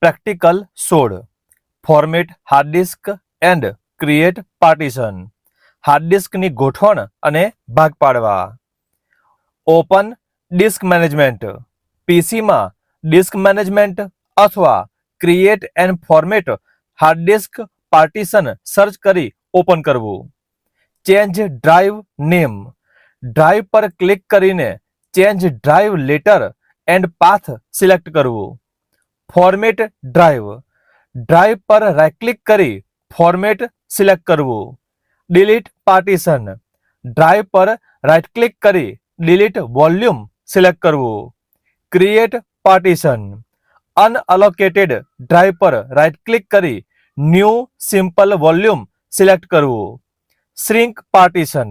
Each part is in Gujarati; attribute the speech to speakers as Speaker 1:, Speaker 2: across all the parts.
Speaker 1: Practical 16 format hard disk and create partition. Hard ડિસ્કની ગોઠવણ અને ભાગ પાડવા. Open disk management. પીસીમાં ડિસ્ક મેનેજમેન્ટ અથવા create and format hard disk partition search કરી ઓપન કરવું. Change drive name. ડ્રાઈવ પર ક્લિક કરીને change drive letter and path select કરવું. Format drive. ડ્રાઈવ પર રાઇટ ક્લિક કરી ફોર્મેટ સિલેક્ટ કરવું. Delete partition. ડ્રાઈવ પર રાઇટ ક્લિક કરી ડિલીટ વોલ્યુમ સિલેક્ટ કરવું. Create partition. અનઅલોકેટેડ ડ્રાઈવ પર રાઇટ ક્લિક કરી ન્યૂ સિમ્પલ વોલ્યુમ સિલેક્ટ કરવું. Shrink partition.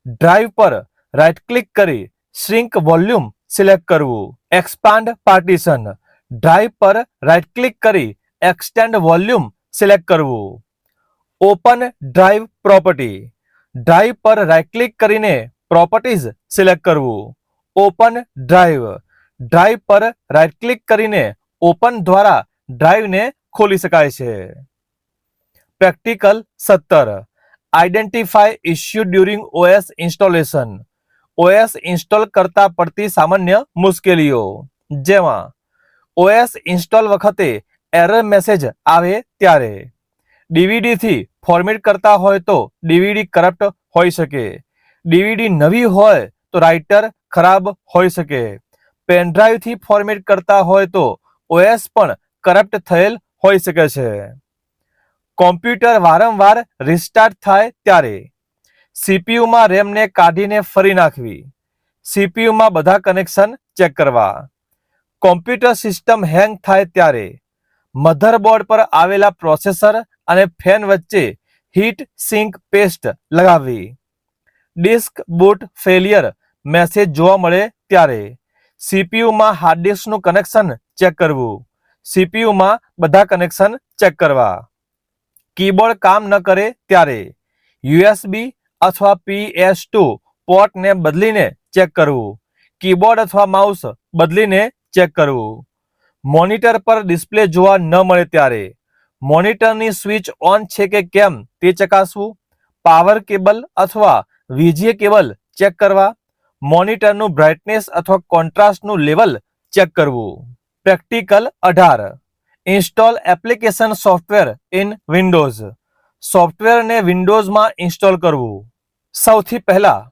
Speaker 1: ડ્રાઈવ પર રાઇટ ક્લિક કરી શ્રિંક વોલ્યુમ સિલેક્ટ કરવું. Expand partition. ડ્રાઈવ પર રાઇટ ક્લિક કરી એક્સટેન્ડ વોલ્યુમ સિલેક્ટ કરવું. Open drive property. ડ્રાઈવ પર રાઇટ ક્લિક કરીને પ્રોપર્ટીઝ સિલેક્ટ કરવું. Open drive. ડ્રાઈવ પર રાઇટ ક્લિક કરીને ઓપન દ્વારા ડ્રાઈવને ખોલી શકાય છે. Practical 17 identify issue during OS installation. OS install કરતા પડતી સામાન્ય મુશ્કેલીઓ, જેમાં ઓએસ ઇન્સ્ટોલ વખતે એરર મેસેજ આવે ત્યારે, ડીવીડીથી ફોર્મેટ કરતા હોય તો ડીવીડી કરપ્ટ હોઈ શકે, ડીવીડી નવી હોય તો રાઇટર ખરાબ હોઈ શકે, પેનડ્રાઈવથી ફોર્મેટ કરતા હોય તો ઓએસ પણ કરપ્ટ થયેલ હોઈ શકે છે. કોમ્પ્યુટર વારંવાર રિસ્ટાર્ટ થાય ત્યારે, સીપીયુમાં રેમને કાઢીને ફરી નાખવી, સીપીયુમાં બધા કનેક્શન ચેક કરવા. કોમ્પ્યુટર સિસ્ટમ હેંગ થાય ત્યારે, મધરબોર્ડ પર આવેલા પ્રોસેસર અને ફેન વચ્ચે હીટ સિંક પેસ્ટ લગાવવી. ડિસ્ક બૂટ ફેલિયર મેસેજ જોવા મળે ત્યારે, સીપીયુમાં હાર્ડ ડિસ્કનું કનેક્શન ચેક કરવું, સીપીયુમાં બધા કનેક્શન ચેક કરવા. કીબોર્ડ કામ ન કરે ત્યારે, યુએસબી અથવા PS2 પોર્ટને બદલીને ચેક કરવું, કીબોર્ડ અથવા માઉસ બદલીને ચેક કરવું. મોનિટર પર ડિસ્પ્લે જોવા ન મળે ત્યારે, મોનિટરની સ્વિચ ઓન છે કે કેમ તે ચકાસવું, પાવર કેબલ અથવા વીજીએ કેબલ ચેક કરવા, મોનિટરનું બ્રાઇટનેસ અથવા કોન્ટ્રાસ્ટનું લેવલ ચેક કરવું. Practical 18 install application software in Windows. સોફ્ટવેરને વિન્ડોઝમાં ઇન્સ્ટોલ કરવું. સૌથી પહેલા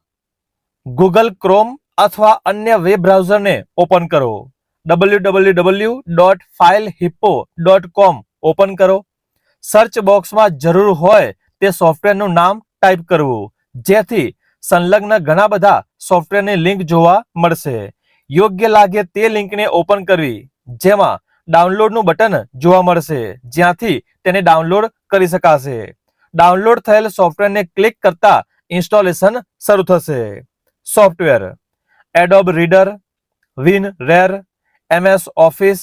Speaker 1: ગૂગલ ક્રોમ અથવા અન્ય વેબ બ્રાઉઝરને ઓપન કરો. www.filehippo.com ઓપન કરો. સર્ચ બોક્સમાં જરૂર હોય તે સોફ્ટવેરનું નામ ટાઈપ કરવું, જેથી સંલગ્ન ઘણા બધા સોફ્ટવેરની લિંક જોવા મળશે. યોગ્ય લાગે તે લિંકને ઓપન કરવી, જેમાં ડાઉનલોડનું બટન જોવા મળશે, જ્યાંથી તેને ડાઉનલોડ કરી શકાશે. ડાઉનલોડ થયેલ સોફ્ટવેરને ક્લિક કરતા ઇન્સ્ટોલેશન શરૂ થશે. Software: Adobe Reader, WinRAR, MS Office,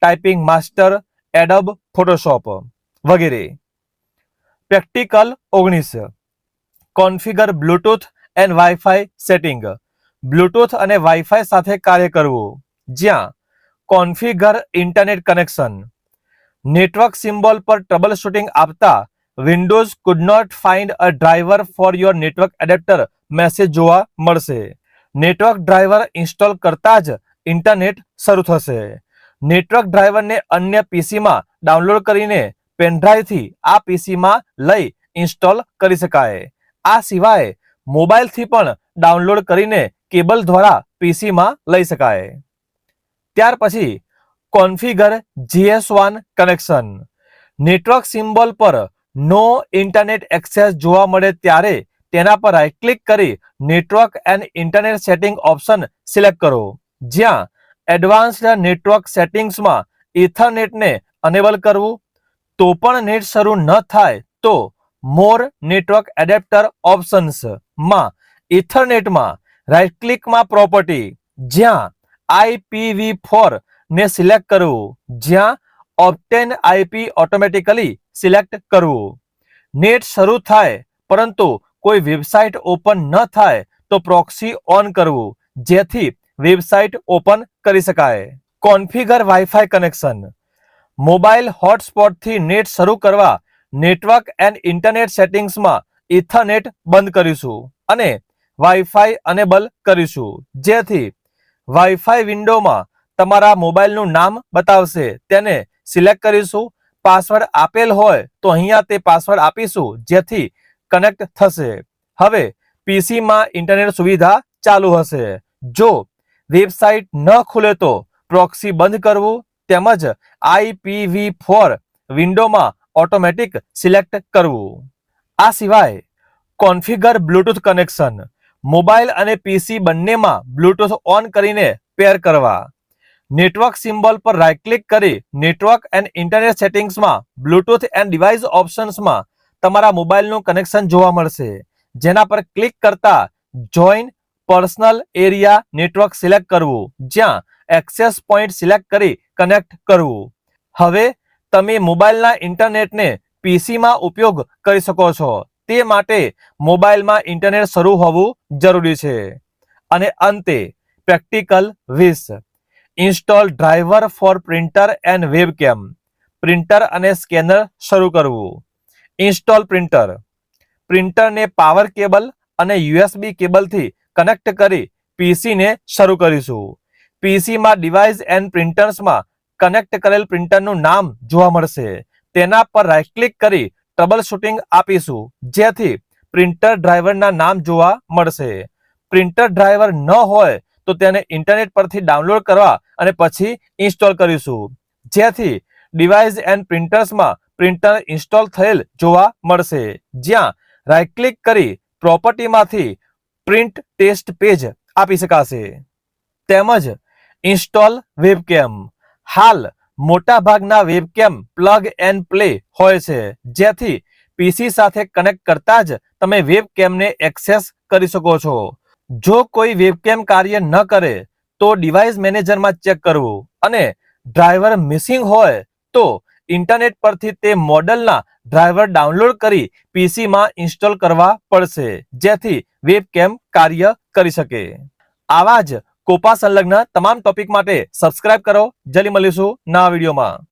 Speaker 1: Typing Master, Adobe Photoshop વગેરે. Practical 19 configure Bluetooth and wifi setting. Bluetooth અને વાઈફાઈ સાથે કાર્ય કરવું, જ્યાં configure internet connection. Network symbol પર ટ્રબલ શૂટિંગ આપતા Windows could not find a driver for your network adapter message જોવા મળશે. નેટવર્ક ડ્રાઈવર ઇન્સ્ટોલ કરતા જ ઇન્ટરનેટ શરૂ થશે. નેટવર્ક ડ્રાઈવરને અન્ય પીસીમાં ડાઉનલોડ કરીને પેનડ્રાઈવથી આ પીસીમાં લઈ ઇન્સ્ટોલ કરી શકાય. આ સિવાય મોબાઈલથી પણ ડાઉનલોડ કરીને કેબલ દ્વારા પીસીમાં લઈ શકાય. ત્યાર પછી configure GS1 connection. Network symbol પર નો ઇન્ટરનેટ એક્સેસ જોવા મળે ત્યારે તેના પર રાઇટ ક્લિક કરી network and internet setting option select કરો, જ્યાં એડવાન્સ્ડ નેટવર્ક સેટિંગ્સમાં ઇથરનેટને અનેબલ કરવું. તો પણ નેટ શરૂ ન થાય તો મોર નેટવર્ક એડેપ્ટર ઓપ્શન્સ માં ઇથરનેટમાં રાઇટ ક્લિકમાં પ્રોપર્ટી, જ્યાં IPv4 ને સિલેક્ટ કરવું, જ્યાં ઓબ્ટેન IP ઓટોમેટિકલી સિલેક્ટ કરવું. નેટ શરૂ થાય પરંતુ કોઈ વેબસાઇટ ઓપન ન થાય તો પ્રોક્સી ઓન કરવું, જેથી વેબસાઇટ ઓપન કરી શકાય. Configure wifi connection. મોબાઈલ હોટસ્પોટથી નેટ શરૂ કરવા નેટવર્ક એન્ડ ઇન્ટરનેટ સેટિંગ્સમાં ઇથરનેટ બંધ કરીશું અને વાઈફાઈ અનેબલ કરીશું, જેથી વાઈફાઈ વિન્ડોમાં તમારા મોબાઈલનું નામ બતાવશે, તેને સિલેક્ટ કરીશું. પાસવર્ડ આપેલ હોય તો અહીંયા તે પાસવર્ડ આપીશું, જેથી કનેક્ટ થશે. હવે પીસીમાં ઇન્ટરનેટ સુવિધા ચાલુ હશે. જો વેબસાઇટ ન ખુલે તો પ્રોક્સી બંધ કરવું તેમજ IPv4 વિન્ડોમાં ઓટોમેટિક સિલેક્ટ કરવું. આ સિવાય કોન્ફિગર બ્લૂટૂથ કનેક્શન મોબાઈલ અને પીસી બંનેમાં બ્લૂટૂથ ઓન કરીને પેર કરવા. નેટવર્ક સિમ્બોલ પર રાઇટ ક્લિક કરી નેટવર્ક એન્ડ ઇન્ટરનેટ સેટિંગ્સમાં બ્લૂટૂથ એન્ડ ડિવાઇસ ઓપ્શન્સમાં તમારા મોબાઈલનું કનેક્શન જોવા મળશે, જેના પર ક્લિક કરતા join personal area network select કરવું, જ્યાં એક્સેસ પોઈન્ટ સિલેક્ટ કરી કનેક્ટ કરવું. હવે તમે મોબાઈલના ઇન્ટરનેટને પીસીમાં ઉપયોગ કરી શકો છો, તે માટે મોબાઈલમાં ઇન્ટરનેટ શરૂ હોવું જરૂરી છે. અને અંતે practical 20 install driver for printer and webcam. Printer અને સ્કેનર શરૂ કરવું. Install printer. પ્રિન્ટરને પાવર કેબલ અને USB કેબલથી કનેક્ટ કરી પીસીને શરૂ કરીશું. પીસીમાં ડિવાઇસ એન્ડ પ્રિન્ટર્સમાં કનેક્ટ કરેલ પ્રિન્ટરનું નામ જોવા મળશે, તેના પર રાઇટ ક્લિક કરી ટ્રબલ શૂટિંગ આપીશું, જેથી પ્રિન્ટર ડ્રાઈવરના નામ જોવા મળશે. પ્રિન્ટર ડ્રાઈવર ન હોય તો તેને ઇન્ટરનેટ પરથી ડાઉનલોડ કરવા અને પછી ઇન્સ્ટોલ કરીશું, જેથી ડિવાઇસ એન્ડ પ્રિન્ટર્સમાં પ્રિન્ટર ઇન્સ્ટોલ થયેલ જોવા મળશે. જ્યાં રાઇટ ક્લિક કરી પ્રોપર્ટીમાંથી પ્રિન્ટ ટેસ્ટ પેજ આપી શકાશે. તેમજ ઇન્સ્ટોલ વેબકેમ. હાલ મોટાભાગના વેબકેમ પ્લગ એન્ડ પ્લે હોય છે, જેથી પીસી સાથે કનેક્ટ કરતા જ તમે વેબકેમને એક્સેસ કરી શકો છો. જો કોઈ વેબકેમ કાર્ય ન કરે તો ડિવાઇસ મેનેજરમાં ચેક કરવું અને ડ્રાઈવર મિસિંગ હોય તો ઇન્ટરનેટ પરથી તે મોડલના ડ્રાઈવર ડાઉનલોડ કરી પીસીમાં ઇન્સ્ટોલ કરવા પડશે, જેથી વેબકેમ કાર્ય કરી શકે. આવા જ કોપા સંલગ્ન તમામ ટોપિક માટે સબસ્ક્રાઇબ કરો. જલ્દી મળીશું નવા વિડીયોમાં.